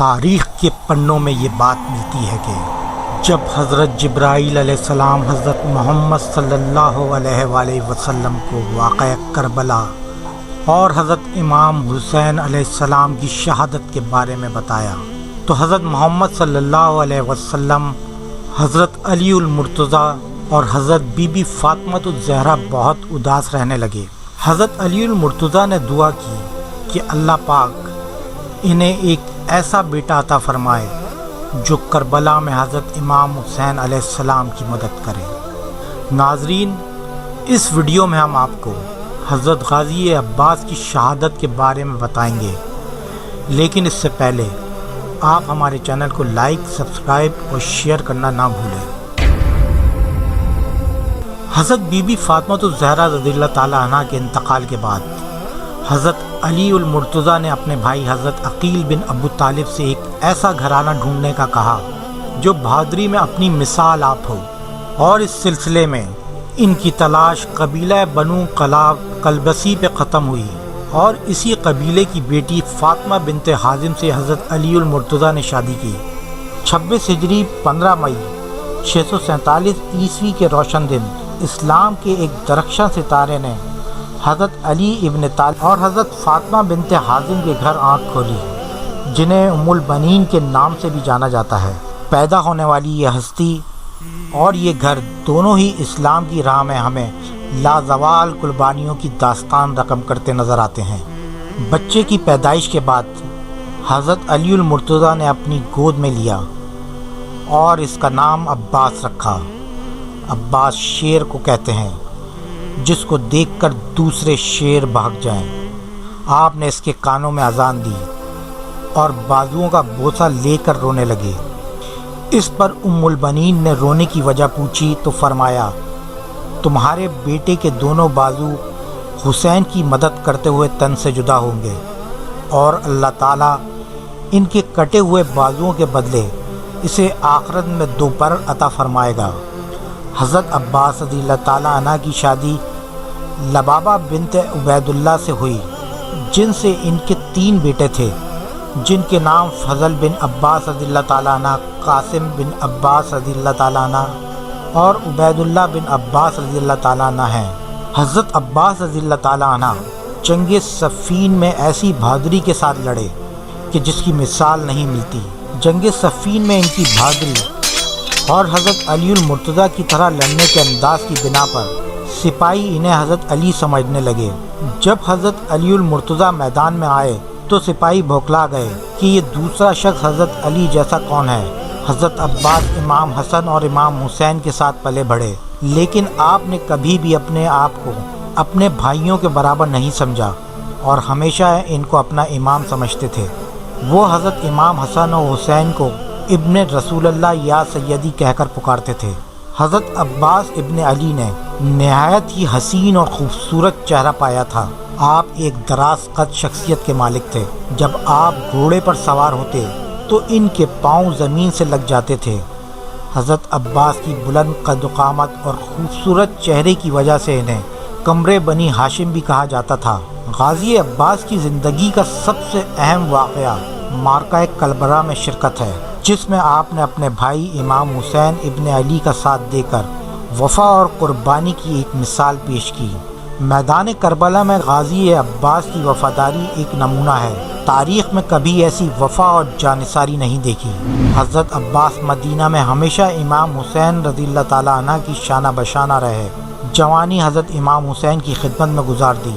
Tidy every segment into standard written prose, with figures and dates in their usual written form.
تاریخ کے پنوں میں یہ بات ملتی ہے کہ جب حضرت جبرائیل علیہ السلام حضرت محمد صلی اللہ علیہ وآلہ وسلم کو واقعہ کربلا اور حضرت امام حسین علیہ السلام کی شہادت کے بارے میں بتایا تو حضرت محمد صلی اللہ علیہ وسلم، حضرت علی المرتضیٰ اور حضرت بی بی فاطمہ الزہرا بہت اداس رہنے لگے۔ حضرت علی المرتضیٰ نے دعا کی کہ اللہ پاک انہیں ایک ایسا بیٹا عطا فرمائے جو کربلا میں حضرت امام حسین علیہ السلام کی مدد کرے۔ ناظرین، اس ویڈیو میں ہم آپ کو حضرت غازی عباس کی شہادت کے بارے میں بتائیں گے، لیکن اس سے پہلے آپ ہمارے چینل کو لائک، سبسکرائب اور شیئر کرنا نہ بھولیں۔ حضرت بی بی فاطمہ الزہرا رضی اللہ تعالیٰ عنہ کے انتقال کے بعد حضرت علی المرتضیٰ نے اپنے بھائی حضرت عقیل بن ابو طالب سے ایک ایسا گھرانہ ڈھونڈنے کا کہا جو بہادری میں اپنی مثال آپ ہو، اور اس سلسلے میں ان کی تلاش قبیلہ بنو کلبسی پہ ختم ہوئی، اور اسی قبیلے کی بیٹی فاطمہ بنت حازم سے حضرت علی المرتضیٰ نے شادی کی۔ 26 ہجری 15 مئی 647 عیسوی کے روشن دن اسلام کے ایک درخشاں ستارے نے حضرت علی ابن طالب اور حضرت فاطمہ بنت حازم کے گھر آنکھ کھولی، جنہیں ام البنین کے نام سے بھی جانا جاتا ہے۔ پیدا ہونے والی یہ ہستی اور یہ گھر دونوں ہی اسلام کی راہ میں ہمیں لازوال قربانیوں کی داستان رقم کرتے نظر آتے ہیں۔ بچے کی پیدائش کے بعد حضرت علی المرتضیٰ نے اپنی گود میں لیا اور اس کا نام عباس رکھا۔ عباس شیر کو کہتے ہیں جس کو دیکھ کر دوسرے شیر بھاگ جائیں۔ آپ نے اس کے کانوں میں اذان دی اور بازوؤں کا بوسہ لے کر رونے لگے۔ اس پر ام البنین نے رونے کی وجہ پوچھی تو فرمایا، تمہارے بیٹے کے دونوں بازو حسین کی مدد کرتے ہوئے تن سے جدا ہوں گے، اور اللہ تعالیٰ ان کے کٹے ہوئے بازوؤں کے بدلے اسے آخرت میں دوپہر عطا فرمائے گا۔ حضرت عباس رضی اللہ تعالیٰ عنہ کی شادی لبابہ بنت عبید اللہ سے ہوئی، جن سے ان کے 3 بیٹے تھے، جن کے نام فضل بن عباس رضی اللہ تعالیٰ عنہ، قاسم بن عباس رضی اللہ تعالیٰ عنہ اور عبید اللہ بن عباس رضی اللہ تعالیٰ عنہ ہیں۔ حضرت عباس رضی اللہ تعالیٰ عنہ جنگ صفین میں ایسی بہادری کے ساتھ لڑے کہ جس کی مثال نہیں ملتی۔ جنگ صفین میں ان کی بہادری اور حضرت علی المرتضیٰ کی طرح لڑنے کے انداز کی بنا پر سپاہی انہیں حضرت علی سمجھنے لگے۔ جب حضرت علی المرتضیٰ میدان میں آئے تو سپاہی بھوکلا گئے کہ یہ دوسرا شخص حضرت علی جیسا کون ہے۔ حضرت عباس امام حسن اور امام حسین کے ساتھ پلے بڑھے، لیکن آپ نے کبھی بھی اپنے آپ کو اپنے بھائیوں کے برابر نہیں سمجھا اور ہمیشہ ان کو اپنا امام سمجھتے تھے۔ وہ حضرت امام حسن اور حسین کو ابن رسول اللہ یا سیدی کہہ کر پکارتے تھے۔ حضرت عباس ابن علی نے نہایت ہی حسین اور خوبصورت چہرہ پایا تھا۔ آپ ایک دراز قد شخصیت کے مالک تھے۔ جب آپ گھوڑے پر سوار ہوتے تو ان کے پاؤں زمین سے لگ جاتے تھے۔ حضرت عباس کی بلند قد و قامت اور خوبصورت چہرے کی وجہ سے انہیں قمر بنی ہاشم بھی کہا جاتا تھا۔ غازی عباس کی زندگی کا سب سے اہم واقعہ معرکہ کربلا میں شرکت ہے، جس میں آپ نے اپنے بھائی امام حسین ابن علی کا ساتھ دے کر وفا اور قربانی کی ایک مثال پیش کی۔ میدان کربلا میں غازی عباس کی وفاداری ایک نمونہ ہے۔ تاریخ میں کبھی ایسی وفا اور جانثاری نہیں دیکھی۔ حضرت عباس مدینہ میں ہمیشہ امام حسین رضی اللہ تعالیٰ عنہ کی شانہ بشانہ رہے۔ جوانی حضرت امام حسین کی خدمت میں گزار دی۔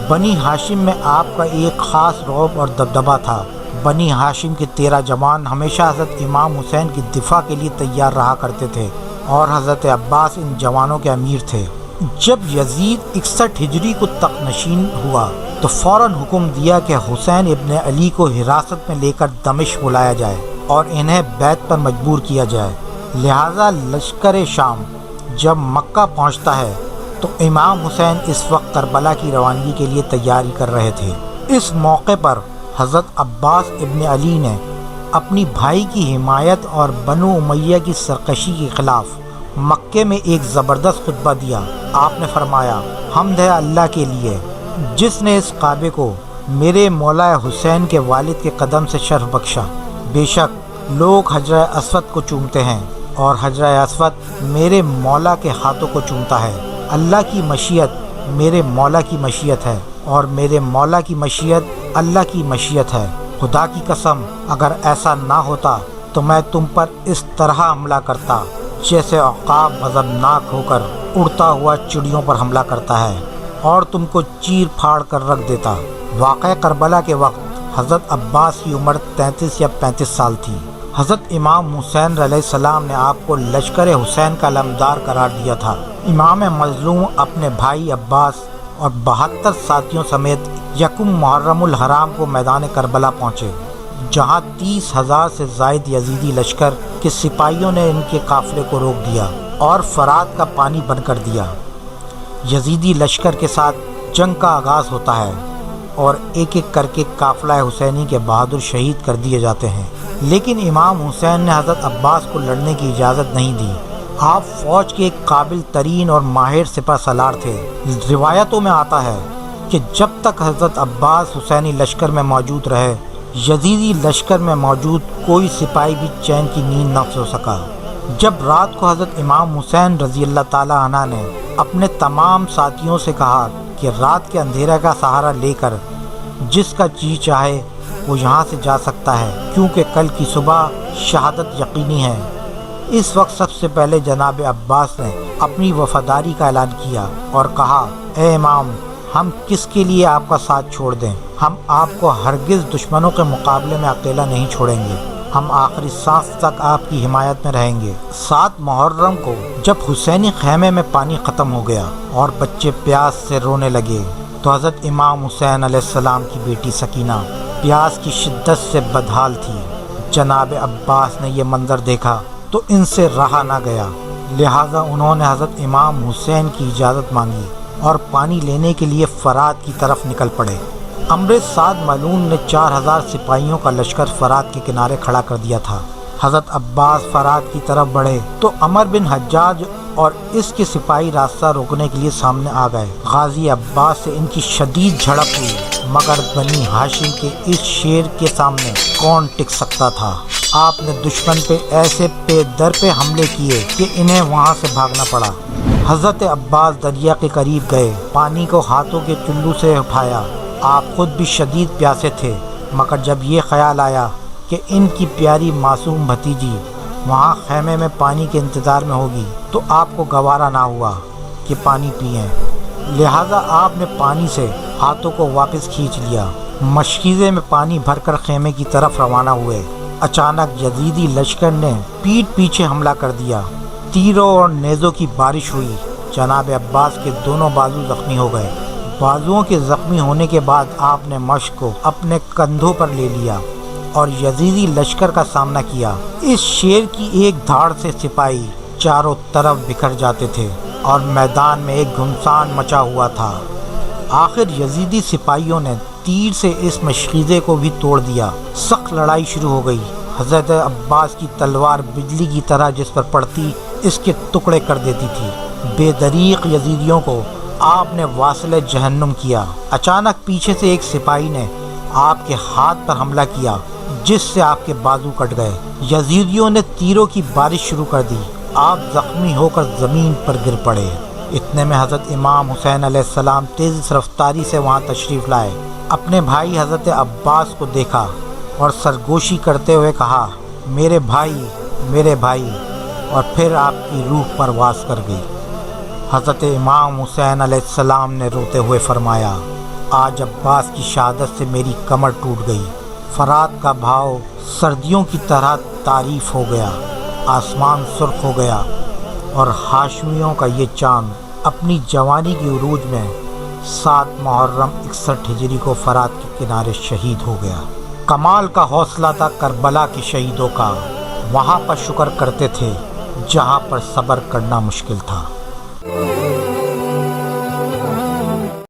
بنی ہاشم میں آپ کا ایک خاص رعب اور دبدبہ تھا۔ بنی ہاشم کے 13 جوان ہمیشہ حضرت امام حسین کی دفاع کے لیے تیار رہا کرتے تھے، اور حضرت عباس ان جوانوں کے امیر تھے۔ جب یزید 61 ہجری کو تخت نشین ہوا تو فوراً حکم دیا کہ حسین ابن علی کو حراست میں لے کر دمشق بلایا جائے اور انہیں بیعت پر مجبور کیا جائے۔ لہٰذا لشکر شام جب مکہ پہنچتا ہے تو امام حسین اس وقت کربلا کی روانگی کے لیے تیاری کر رہے تھے۔ اس موقع پر حضرت عباس ابن علی نے اپنی بھائی کی حمایت اور بنو امیہ کی سرکشی کے خلاف مکے میں ایک زبردست خطبہ دیا۔ آپ نے فرمایا، حمد ہے اللہ کے لیے جس نے اس کعبے کو میرے مولا حسین کے والد کے قدم سے شرف بخشا۔ بے شک لوگ حجر اسود کو چومتے ہیں اور حجر اسود میرے مولا کے ہاتھوں کو چومتا ہے۔ اللہ کی مشیت میرے مولا کی مشیت ہے اور میرے مولا کی مشیت اللہ کی مشیت ہے۔ خدا کی قسم اگر ایسا نہ ہوتا تو میں تم پر اس طرح حملہ کرتا جیسے عقاب غضبناک ہو کر اڑتا ہوا چڑیوں پر حملہ کرتا ہے اور تم کو چیر پھاڑ کر رکھ دیتا۔ واقعہ کربلا کے وقت حضرت عباس کی عمر 33 یا 35 سال تھی۔ حضرت امام حسین علیہ السلام نے آپ کو لشکر حسین کا علمدار قرار دیا تھا۔ امام مظلوم اپنے بھائی عباس اور 72 ساتھیوں سمیت یکم محرم الحرام کو میدان کربلا پہنچے، جہاں 30,000 سے زائد یزیدی لشکر کے سپاہیوں نے ان کے قافلے کو روک دیا اور فرات کا پانی بند کر دیا۔ یزیدی لشکر کے ساتھ جنگ کا آغاز ہوتا ہے اور ایک ایک کر کے قافلہ حسینی کے بہادر شہید کر دیے جاتے ہیں، لیکن امام حسین نے حضرت عباس کو لڑنے کی اجازت نہیں دی۔ آپ فوج کے ایک قابل ترین اور ماہر سپہ سالار تھے۔ روایتوں میں آتا ہے کہ جب تک حضرت عباس حسینی لشکر میں موجود رہے، یزیدی لشکر میں موجود کوئی سپاہی بھی چین کی نیند نہ سو سکا۔ جب رات کو حضرت امام حسین رضی اللہ تعالیٰ عنہ نے اپنے تمام ساتھیوں سے کہا کہ رات کے اندھیرے کا سہارا لے کر جس کا جی چاہے وہ یہاں سے جا سکتا ہے، کیونکہ کل کی صبح شہادت یقینی ہے، اس وقت سب سے پہلے جناب عباس نے اپنی وفاداری کا اعلان کیا اور کہا، اے امام، ہم کس کے لیے آپ کا ساتھ چھوڑ دیں؟ ہم آپ کو ہرگز دشمنوں کے مقابلے میں اکیلا نہیں چھوڑیں گے، ہم آخری سانس تک آپ کی حمایت میں رہیں گے۔ 7 محرم کو جب حسینی خیمے میں پانی ختم ہو گیا اور بچے پیاس سے رونے لگے تو حضرت امام حسین علیہ السلام کی بیٹی سکینہ پیاس کی شدت سے بدحال تھی۔ جناب عباس نے یہ منظر دیکھا تو ان سے رہا نہ گیا، لہٰذا انہوں نے حضرت امام حسین کی اجازت مانگی اور پانی لینے کے لیے فرات کی طرف نکل پڑے۔ امر سعد ملعون نے 4,000 سپاہیوں کا لشکر فرات کے کنارے کھڑا کر دیا تھا۔ حضرت عباس فرات کی طرف بڑھے تو عمر بن حجاج اور اس کے سپاہی راستہ روکنے کے لیے سامنے آ گئے۔ غازی عباس سے ان کی شدید جھڑپ ہوئی، مگر بنی ہاشم کے اس شیر کے سامنے کون ٹک سکتا تھا؟ آپ نے دشمن پہ ایسے پے در پہ حملے کیے کہ انہیں وہاں سے بھاگنا پڑا۔ حضرت عباس دریا کے قریب گئے، پانی کو ہاتھوں کے چلو سے اٹھایا۔ آپ خود بھی شدید پیاسے تھے، مگر جب یہ خیال آیا کہ ان کی پیاری معصوم بھتیجی وہاں خیمے میں پانی کے انتظار میں ہوگی تو آپ کو گوارا نہ ہوا کہ پانی پئیں، لہٰذا آپ نے پانی سے ہاتھوں کو واپس کھینچ لیا۔ مشکیزے میں پانی بھر کر خیمے کی طرف روانہ ہوئے۔ اچانک یزیدی لشکر نے پیٹھ پیچھے حملہ کر دیا، تیروں اور نیزوں کی بارش ہوئی۔ جناب عباس کے دونوں بازو زخمی ہو گئے۔ بازوؤں کے زخمی ہونے کے بعد آپ نے مشق کو اپنے کندھوں پر لے لیا اور یزیدی لشکر کا سامنا کیا۔ اس شیر کی ایک دھاڑ سے سپاہی چاروں طرف بکھر جاتے تھے اور میدان میں ایک گھمسان مچا ہوا تھا۔ آخر یزیدی سپاہیوں نے تیر سے اس مشکیزے کو بھی توڑ دیا۔ سخت لڑائی شروع ہو گئی۔ حضرت عباس کی تلوار بجلی کی طرح جس پر پڑتی اس کے ٹکڑے کر دیتی تھی۔ بے دریغ یزیدیوں کو آپ نے واصل جہنم کیا۔ اچانک پیچھے سے ایک سپاہی نے آپ کے ہاتھ پر حملہ کیا، جس سے آپ کے بازو کٹ گئے۔ یزیدیوں نے تیروں کی بارش شروع کر دی۔ آپ زخمی ہو کر زمین پر گر پڑے۔ اتنے میں حضرت امام حسین علیہ السلام تیز رفتاری سے وہاں تشریف لائے۔ اپنے بھائی حضرت عباس کو دیکھا اور سرگوشی کرتے ہوئے کہا، میرے بھائی، میرے بھائی، اور پھر آپ کی روح پرواز کر گئی۔ حضرت امام حسین علیہ السلام نے روتے ہوئے فرمایا، آج عباس کی شہادت سے میری کمر ٹوٹ گئی۔ فرات کا بہاؤ سردیوں کی طرح تعریف ہو گیا، آسمان سرخ ہو گیا اور ہاشمیوں کا یہ چاند اپنی جوانی کی عروج میں 7 محرم 61 ہجری کو فرات کے کنارے شہید ہو گیا۔ کمال کا حوصلہ تھا کربلا کے شہیدوں کا، وہاں پر شکر کرتے تھے جہاں پر صبر کرنا مشکل تھا۔